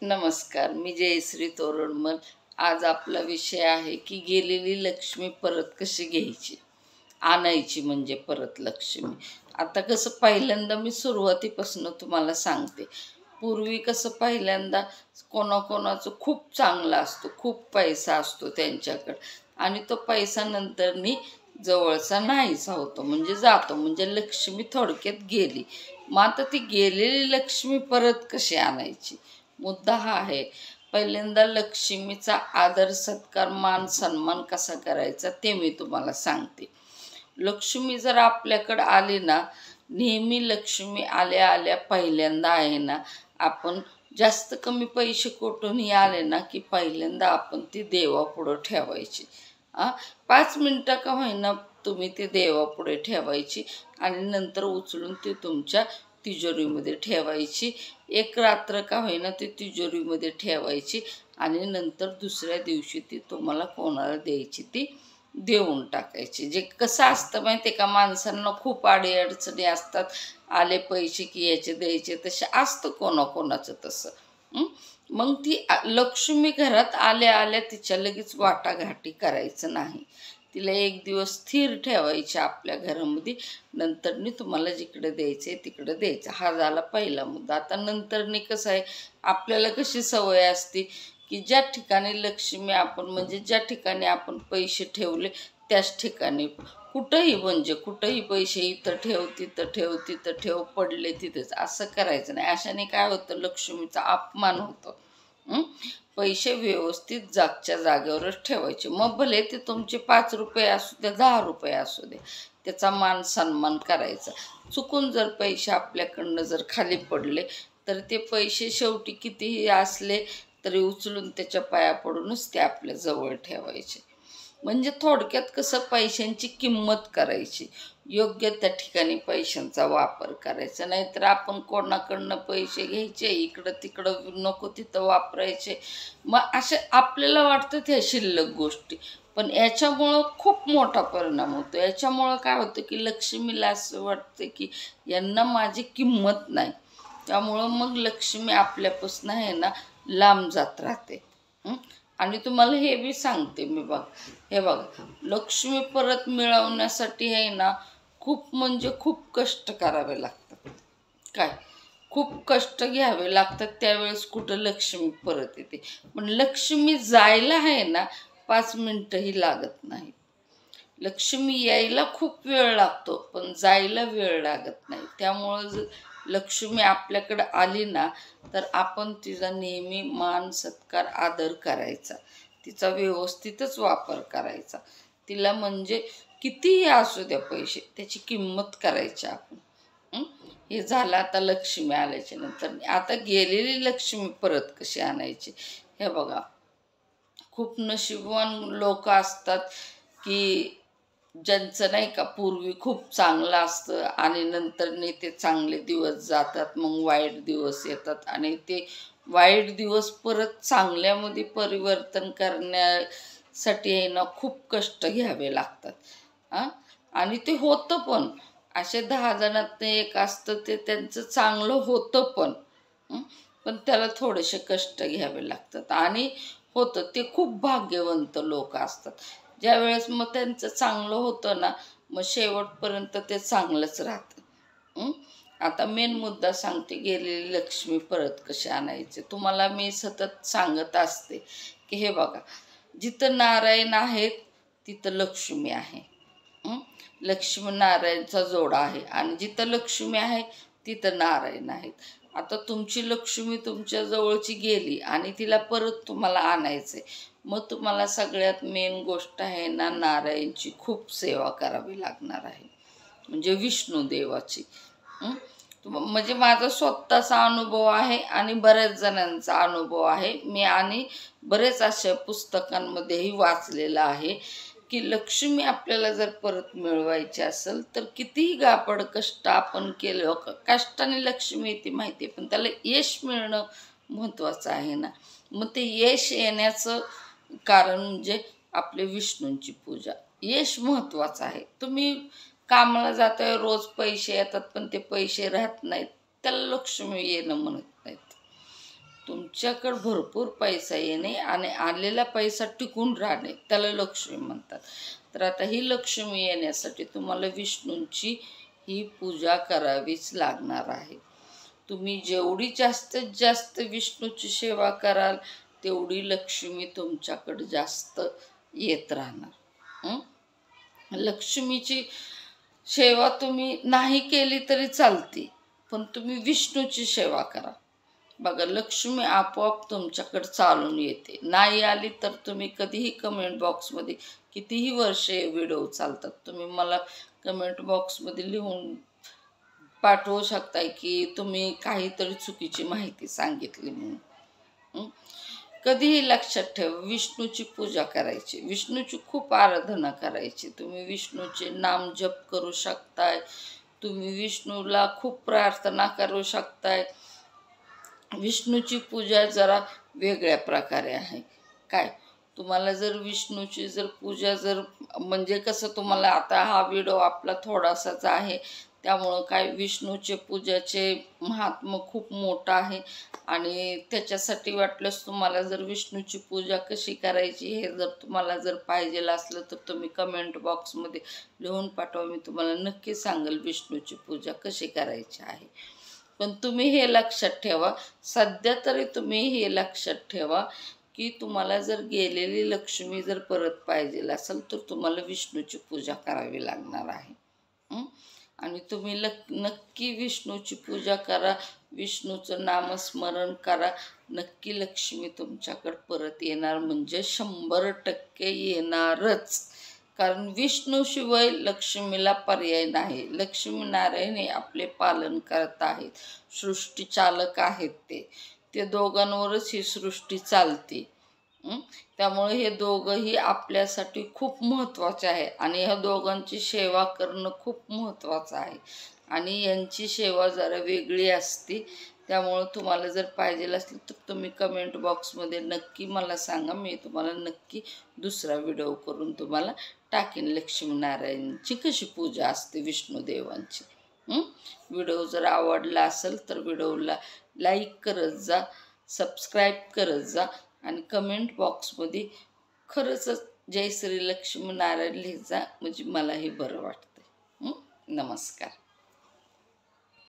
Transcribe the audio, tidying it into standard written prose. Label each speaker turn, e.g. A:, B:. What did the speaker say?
A: नमस्कार, मी जयश्री तोरडमल। आज आपला विषय आहे की गेलेली लक्ष्मी परत कशी घ्यायची, आणायची म्हणजे परत लक्ष्मी। आता कसं पहिल्यांदा मी सुरुवातीपासून तुम्हाला सांगते। पूर्वी कसं पहिल्यांदा कोणाकोणाचं खूप चांगलं असतो, खूप पैसा असतो त्यांच्याकडं, आणि तो पैसा नंतरनी जवळचा नाहीसा होतो, म्हणजे जातो, म्हणजे लक्ष्मी थोडक्यात गेली। मग आता ती गेलेली लक्ष्मी परत कशी आणायची, मुद्दा हा आहे। पहिल्यांदा लक्ष्मीचा आदर सत्कार मान सन्मान कसा करायचा ते मी तुम्हाला सांगते। लक्ष्मी जर आपल्याकडं आली ना, नेहमी लक्ष्मी आल्या आल्या पहिल्यांदा आहे ना, आपण जास्त कमी पैसे कुठूनही आले ना की पहिल्यांदा आपण ती देवापुढं ठेवायची। 5 मिनटं का होईना तुम्ही ती देवापुढे ठेवायची आणि नंतर उचलून ती तुमच्या तिजोरीमध्ये ठेवायची। एक रात्र का होईना ती तिजोरीमध्ये ठेवायची आणि नंतर दुसऱ्या दिवशी ती तुम्हाला कोणाला द्यायची ती देऊन टाकायची। जे कसं असतं माहिती आहे का, माणसांना खूप अडीअडचणी असतात, आले पैसे की याचे द्यायचे, तसे असतं कोणाकोणाचं तसं। मग ती लक्ष्मी घरात आल्या आल्या तिच्या लगेच वाटाघाटी करायचं नाही, तिला एक दिवस स्थिर ठेवायची आपल्या घरामध्ये। नंतरनी तुम्हाला जिकडे द्यायचं आहे तिकडे द्यायचं, हा झाला पहिला मुद्दा। आता नंतरनी कसं आहे, आपल्याला कशी सवय असते की ज्या ठिकाणी लक्ष्मी आपण म्हणजे ज्या ठिकाणी आपण पैसे ठेवले त्याच ठिकाणी कुठंही, म्हणजे कुठंही पैसे इथं ठेव तिथं ठेव तिथं ठेव, पडले तिथंच, असं करायचं नाही। अशाने काय होतं, लक्ष्मीचा अपमान होतो। पैसे व्यवस्थित जागच्या जागेवरच ठेवायचे, मग भले ते तुमचे 5 रुपये असू दे 10 रुपये असू दे, त्याचा मान सन्मान करायचा। चुकून जर पैसे आपल्याकडनं जर खाली पडले तर ते पैसे शेवटी कितीही असले तरी उचलून त्याच्या पाया पडूनच ते आपल्या जवळ ठेवायचे। म्हणजे थोडक्यात कसं, पैशांची किंमत करायची, योग्य त्या ठिकाणी पैशांचा वापर करायचा। नाहीतर आपण कोणाकडनं पैसे घ्यायचे, इकडं तिकडं नको तिथं वापरायचे, मग असे आपल्याला वाटतं त्या शिल्लक गोष्टी, पण याच्यामुळं खूप मोठा परिणाम होतो। याच्यामुळं काय होतं की लक्ष्मीला असं वाटतं की यांना माझी किंमत नाही, त्यामुळं मग लक्ष्मी आपल्यापासून आहे ना लांब जात राहते। आणि तुम्हाला हे बी सांगते मी, हे बघा, लक्ष्मी परत मिळवण्यासाठी आहे ना खूप म्हणजे खूप कष्ट करावे लागतात। काय खूप कष्ट घ्यावे लागतात, त्यावेळेस कुठं लक्ष्मी परत येते। पण लक्ष्मी जायला आहे ना 5 मिनटंही लागत नाही। लक्ष्मी यायला खूप वेळ लागतो पण जायला वेळ लागत नाही। त्यामुळं लक्ष्मी आपल्याकडं आली ना तर आपण तिचा नेहमी मान सत्कार आदर करायचा, तिचा व्यवस्थितच वापर करायचा। तिला म्हणजे कितीही असू द्या पैसे, त्याची किंमत करायची आपण। हे झालं आता लक्ष्मी आल्याच्या नंतर। आता गेलेली लक्ष्मी परत कशी आणायची, हे बघा, खूप नशीबवान लोक असतात की ज्यांचं नाही का पूर्वी खूप चांगलं असतं आणि नंतरने ते चांगले दिवस जातात, मग वाईट दिवस येतात आणि ते वाईट दिवस परत चांगल्यामध्ये परिवर्तन करण्यासाठी आहे ना खूप कष्ट घ्यावे लागतात। आणि ते होतं पण, असे 10 जणात एक असतं ते त्यांचं चांगलं होतं पण, पण त्याला थोडेसे कष्ट घ्यावे लागतात आणि होतं ते खूप भाग्यवंत लोक असतात। ज्यावेळेस मग त्यांचं चांगलं होतं ना, मग शेवटपर्यंत ते चांगलंच राहतं। आता मेन मुद्दा सांगते, गेलेली लक्ष्मी परत कशी आणायची। तुम्हाला मी सतत सांगत असते की हे बघा, जिथं नारायण आहेत तिथं लक्ष्मी आहे। लक्ष्मी नारायणचा जोडा आहे आणि जिथं लक्ष्मी आहे तिथं नारायण आहेत। आता तुमची लक्ष्मी तुमच्या जवळची गेली आणि तिला परत तुम्हाला आणायचं आहे, मग तुम्हाला सगळ्यात मेन गोष्ट आहे ना, नारायणची खूप सेवा करावी लागणार आहे, म्हणजे विष्णू देवाची। म्हणजे माझा स्वतःचा अनुभव आहे आणि बऱ्याच जणांचा अनुभव आहे मी, आणि बरेच अशा पुस्तकांमध्येही वाचलेलं आहे की लक्ष्मी आपल्याला जर परत मिळवायची असेल तर कितीही गापड कष्ट आपण केलं, कष्टाने लक्ष्मी येते माहिती आहे, पण त्याला यश मिळणं महत्त्वाचं आहे ना। मग ते यश येण्याचं कारण म्हणजे आपले विष्णूंची पूजा, यश महत्त्वाचं आहे। तुम्ही कामाला जाताय, रोज पैसे येतात पण ते पैसे राहत नाहीत, त्याला लक्ष्मी येणं म्हणत नाहीत। तुमच्याकडं भरपूर पैसा येणे आणि आलेला पैसा टिकून राहणे त्याला लक्ष्मी म्हणतात. तर आता ही लक्ष्मी येण्यासाठी तुम्हाला विष्णूंची ही पूजा करावीच लागणार आहे. तुम्ही जेवढी जास्तीत जास्त विष्णूची सेवा कराल तेवढी लक्ष्मी तुमच्याकडे जास्त येत राहणार. लक्ष्मीची सेवा तुम्ही नाही केली तरी चालते, पण तुम्ही विष्णूची सेवा करा. बघा, लक्ष्मी आपोआप तुमच्याकडे चालून येते. नाही आली तर तुम्ही कधीही कमेंट बॉक्समध्ये, कितीही वर्षे व्हिडिओ चालतात, तुम्ही मला कमेंट बॉक्समध्ये लिहून पाठवू शकताय की तुम्ही काहीतरी चुकीची माहिती सांगितली म्हणून. कधीही लक्षात ठेवा, विष्णूची पूजा करायची, विष्णूची खूप आराधना करायची. तुम्ही विष्णूचे नाम जप करू शकताय, तुम्ही विष्णूला खूप प्रार्थना करू शकताय. विष्णूची पूजा जरा वेगळ्या प्रकारे आहे. काय, तुम्हाला जर विष्णूची जर पूजा जर म्हणजे कसं, तुम्हाला आता हा व्हिडिओ आपला थोडासाच आहे, त्यामुळं काय विष्णूचे पूजाचे महात्म्य खूप मोठं आहे. आणि त्याच्यासाठी वाटलंच तुम्हाला जर विष्णूची पूजा कशी करायची हे जर तुम्हाला जर पाहिजे असलं तर तुम्ही कमेंट बॉक्समध्ये लिहून पाठवा, मी तुम्हाला नक्की सांगेल विष्णूची पूजा कशी करायची आहे. पण तुम्ही हे लक्षात ठेवा, सध्या तरी तुम्ही हे लक्षात ठेवा की तुम्हाला जर गेलेली लक्ष्मी जर परत पाहिजे असेल तर तुम्हाला विष्णूची पूजा करावी लागणार आहे. आणि तुम्ही नक्की विष्णूची पूजा करा, विष्णूचं नामस्मरण करा, नक्की लक्ष्मी तुमच्याकडे परत येणार, म्हणजे 100% येणारच. कारण विष्णूशिवाय लक्ष्मीला पर्याय नाही. लक्ष्मीनारायण हे आपले पालन करत आहेत, सृष्टीचालक आहेत. ते दोघांवरच ही सृष्टी चालते. त्यामुळे हे दोघंही आपल्यासाठी खूप महत्त्वाचे आहे आणि ह्या दोघांची सेवा करणं खूप महत्त्वाचं आहे. आणि यांची सेवा जरा वेगळी असते. त्यामुळं तुम्हाला जर पाहिजे असलं तर तुम्ही कमेंट बॉक्समध्ये नक्की मला सांगा, मी तुम्हाला नक्की दुसरा व्हिडिओ करून तुम्हाला टाकेन लक्ष्मीनारायणची कशी पूजा असते विष्णुदेवांची. व्हिडिओ जर आवडला असेल तर व्हिडिओला लाईक करत जा, सबस्क्राईब करत जा आणि कमेंट बॉक्समध्ये खरंच जय श्री लक्ष्मीनारायण लिहित जा, म्हणजे मलाही बरं वाटतं. नमस्कार.